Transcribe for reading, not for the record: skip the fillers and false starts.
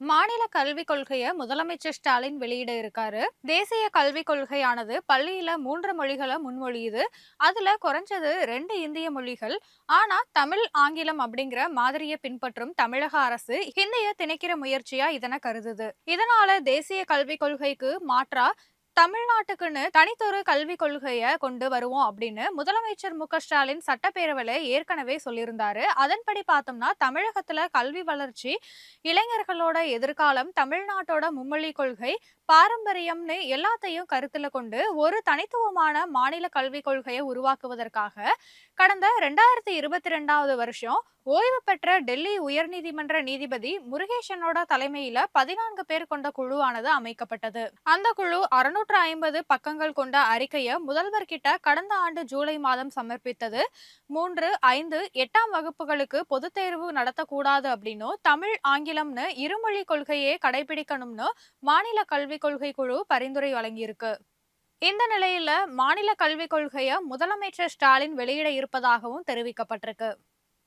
மாநில கல்விக் கொள்கையை முதலமைச்சர் ஸ்டாலின் வெளியிட இருக்காரு. தேசிய கல்விக் கொள்கையானது பள்ளியில 3 மொழிகளை முன்மொழியுது. அதுல குறைஞ்சது 2 இந்திய மொழிகள். ஆனா தமிழ், ஆங்கிலம் அப்படிங்கிற மாதிரியை பின்பற்றும் தமிழக அரசு ஹிந்தியை திணிக்கிற முயற்சியா இதனை கருதுது. இதனால தேசிய கல்விக் கொள்கைக்கு மாற்றா தமிழ்நாட்டுக்குன்னு தனித்தொரு கல்விக் கொள்கையை கொண்டு வருவோம் அப்படின்னு முதலமைச்சர் மு.க. ஸ்டாலின் சட்டப்பேரவையில ஏற்கனவே சொல்லியிருந்தாரு. அதன்படி பார்த்தோம்னா தமிழகத்துல கல்வி வளர்ச்சி, இளைஞர்களோட எதிர்காலம், தமிழ்நாட்டோட மும்மொழி கொள்கை, பாரம்பரியம்னு எல்லாத்தையும் கருத்துல கொண்டு ஒரு தனித்துவமான மாநில கல்விக் கொள்கையை உருவாக்குவதற்காக கடந்த 2022வது வருஷம் ஓய்வு பெற்ற டெல்லி உயர்நீதிமன்ற நீதிபதி முருகேசனோட தலைமையில 14 பேர் கொண்ட குழுவானது அமைக்கப்பட்டது. அந்த குழு 650 பக்கங்கள் கொண்ட அறிக்கையை முதல்வர் கிட்ட கடந்த ஆண்டு ஜூலை மாதம் சமர்ப்பித்தது. 3, 5, 8ஆம் வகுப்புகளுக்கு பொதுத் தேர்வு நடத்தக்கூடாது அப்படின்னும், தமிழ், ஆங்கிலம்னு இருமொழி கொள்கையே கடைபிடிக்கணும்னு மாநில கல்விக் கொள்கை குழு பரிந்துரை வழங்கியிருக்கு. இந்த நிலையில மாநில கல்விக் கொள்கையை முதலமைச்சர் ஸ்டாலின் வெளியிட இருப்பதாகவும் தெரிவிக்கப்பட்டிருக்கு.